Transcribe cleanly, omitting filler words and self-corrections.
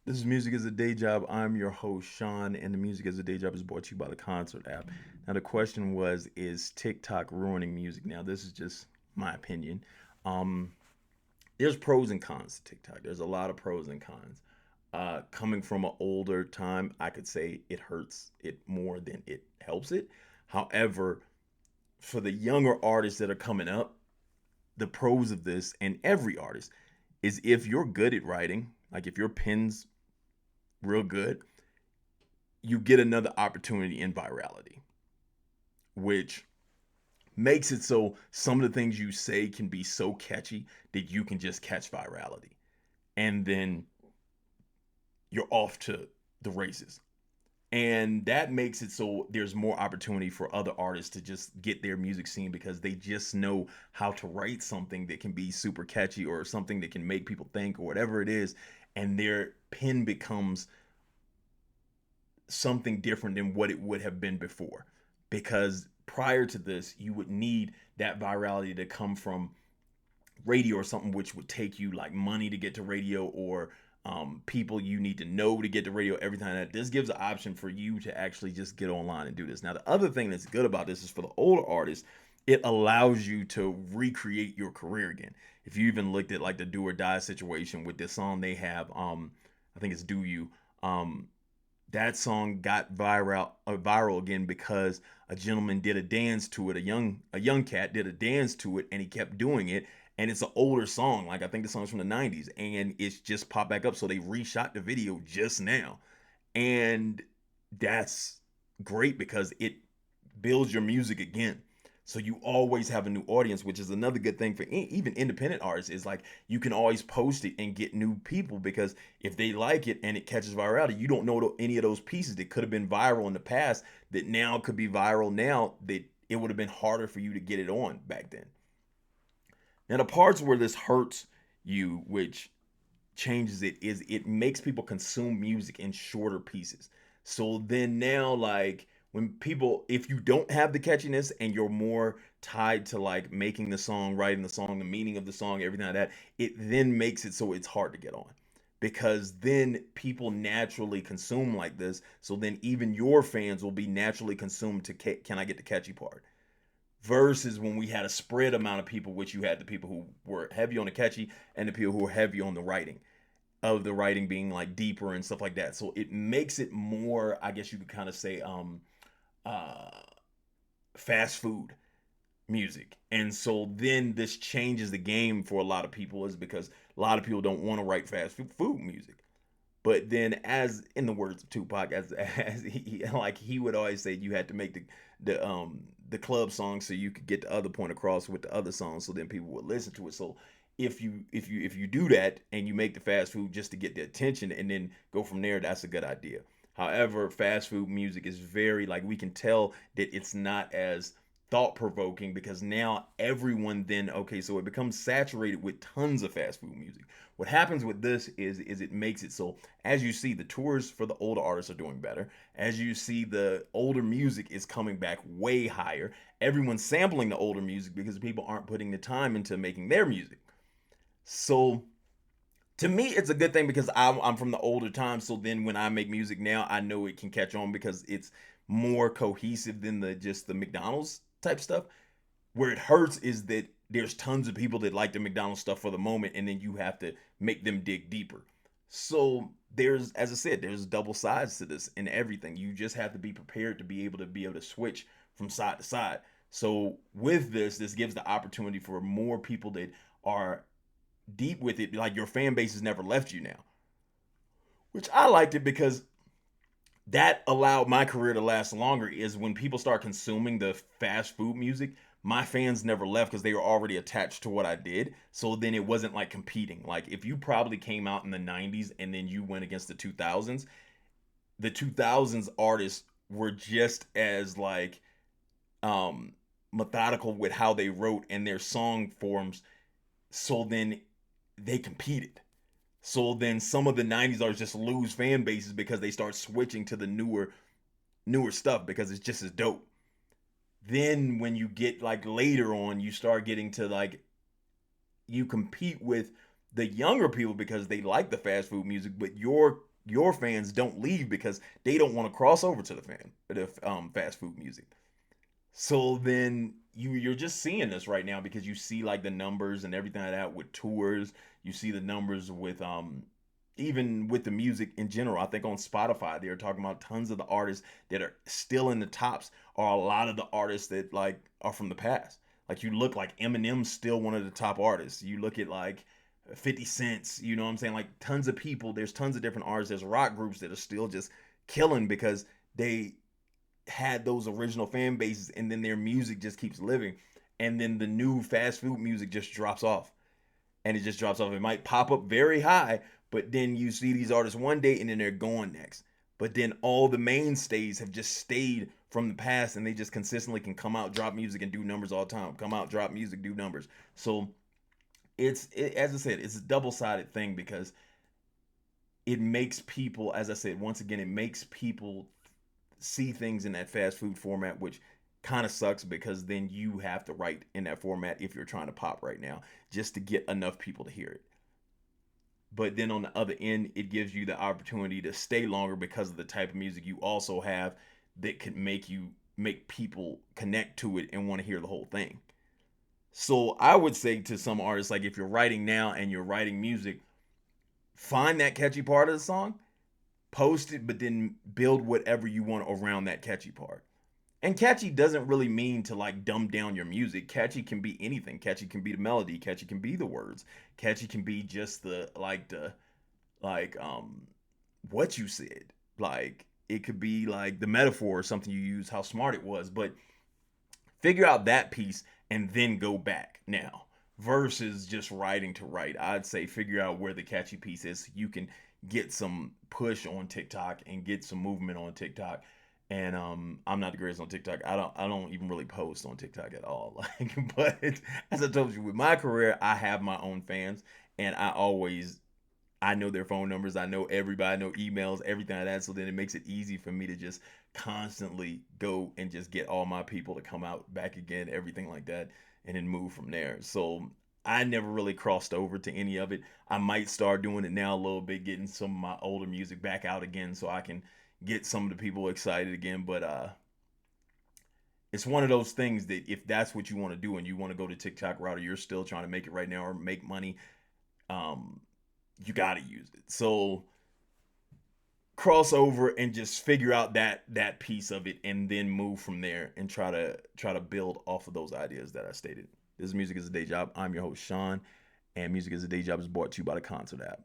This is Music is a Day Job. I'm your host, Sean, and the Music is a Day Job is brought to you by the Concert app. Now, the question was, is TikTok ruining music? Now, this is just my opinion. Um, there's pros and cons to TikTok. There's a lot of pros and cons. Coming from an older time, I could say it hurts it more than it helps it. However, for the younger artists that are coming up, the pros of this, and every artist, is if you're good at writing, like if your pen's real good, you get another opportunity in virality, which makes it so some of the things you say can be so catchy that you can just catch virality. And then you're off to the races. And that makes it so there's more opportunity for other artists to just get their music seen because they just know how to write something that can be super catchy or something that can make people think or whatever it is. And their pen becomes something different than what it would have been before. Because prior to this, you would need that virality to come from radio or something, which would take you like money to get to radio or people you need to know to get to radio, everything like that. This gives an option for you to actually just get online and do this. Now, the other thing that's good about this is for the older artists, it allows you to recreate your career again. If you even looked at like the do or die situation with this song they have, I think it's Do You. That song got viral again because a gentleman did a dance to it. A young cat did a dance to it, and he kept doing it. And it's an older song, like I think the song's from the '90s, and it's just popped back up. So they reshot the video just now, and that's great because it builds your music again. So you always have a new audience, which is another good thing for even independent artists. Is like you can always post it and get new people because if they like it and it catches virality, you don't know any of those pieces that could have been viral in the past that now could be viral now that it would have been harder for you to get it on back then. Now the parts where this hurts you, which changes it, is it makes people consume music in shorter pieces. So then now, like when people, if you don't have the catchiness and you're more tied to like making the song, writing the song, the meaning of the song, everything like that, it then makes it so it's hard to get on because then people naturally consume like this. So then even your fans will be naturally consumed to can I get the catchy part? Versus when we had a spread amount of people, which you had the people who were heavy on the catchy and the people who were heavy on the writing of the writing being like deeper and stuff like that. So it makes it more, I guess you could kind of say, uh, fast food music. And so then this changes the game for a lot of people, is because a lot of people don't want to write fast food music. But then, as in the words of Tupac, as he like he would always say, you had to make the club song so you could get the other point across with the other songs, so then people would listen to it. So if you do that and you make the fast food just to get the attention and then go from there, that's a good idea. However, fast food music is very, like, we can tell that it's not as thought provoking because now everyone then, okay, so it becomes saturated with tons of fast food music. What happens with this is it makes it so, as you see, the tours for the older artists are doing better. As you see, the older music is coming back way higher. Everyone's sampling the older music because people aren't putting the time into making their music. So to me, it's a good thing because I'm from the older time. So then when I make music now, I know it can catch on because it's more cohesive than the just the McDonald's type stuff. Where it hurts is that there's tons of people that like the McDonald's stuff for the moment, and then you have to make them dig deeper. So there's, as I said, there's double sides to this and everything. You just have to be prepared to be able to switch from side to side. So with this gives the opportunity for more people that are deep with it. Like, your fan base has never left you now, which I liked it because that allowed my career to last longer. Is when people start consuming the fast food music, my fans never left because they were already attached to what I did. So then it wasn't like competing. Like, if you probably came out in the '90s and then you went against the 2000s artists were just as like um methodical with how they wrote and their song forms. So then they competed. So then some of the '90s artists just lose fan bases because they start switching to the newer stuff because it's just as dope. Then when you get like later on, you start getting to like, you compete with the younger people because they like the fast food music, but your your fans don't leave because they don't want to cross over to the fast food music. So then you're just seeing this right now because you see like the numbers and everything like that with tours. You see the numbers with even with the music in general. I think on Spotify they're talking about tons of the artists that are still in the tops are a lot of the artists that like are from the past. Like you look like Eminem's still one of the top artists. You look at like 50 Cents, you know what I'm saying? Like tons of people, there's tons of different artists, there's rock groups that are still just killing because they had those original fan bases and then their music just keeps living. And then the new fast food music just drops off. And it just drops off. It might pop up very high, but then you see these artists one day and then they're gone next. But then all the mainstays have just stayed from the past and they just consistently can come out, drop music, and do numbers all the time. Come out, drop music, do numbers. So as I said, it's a double-sided thing because it makes people, as I said, once again, it makes people see things in that fast food format, which kind of sucks because then you have to write in that format if you're trying to pop right now just to get enough people to hear it. But then on the other end, it gives you the opportunity to stay longer because of the type of music you also have that could make people connect to it and want to hear the whole thing. So I would say to some artists, like if you're writing now and you're writing music, find that catchy part of the song, post it, but then build whatever you want around that catchy part. And catchy doesn't really mean to like dumb down your music. Catchy can be anything. Catchy can be the melody. Catchy can be the words. Catchy can be just the what you said. Like it could be like the metaphor or something you use, how smart it was. But figure out that piece and then go back now versus just writing to write. I'd say figure out where the catchy piece is so you can get some push on TikTok and get some movement on TikTok. And I'm not the greatest on TikTok. I don't even really post on TikTok at all. Like, but as I told you, with my career, I have my own fans, and I know their phone numbers, I know everybody, I know emails, everything like that. So then it makes it easy for me to just constantly go and just get all my people to come out back again, everything like that, and then move from there. So I never really crossed over to any of it. I might start doing it now a little bit, getting some of my older music back out again so I can get some of the people excited again. But it's one of those things that if that's what you want to do and you want to go to TikTok route or you're still trying to make it right now or make money, um, you got to use it. So cross over and just figure out that piece of it and then move from there and try to build off of those ideas that I stated. This is Music is a Day Job. I'm your host Sean, and Music is a Day Job is brought to you by the Qoncert app.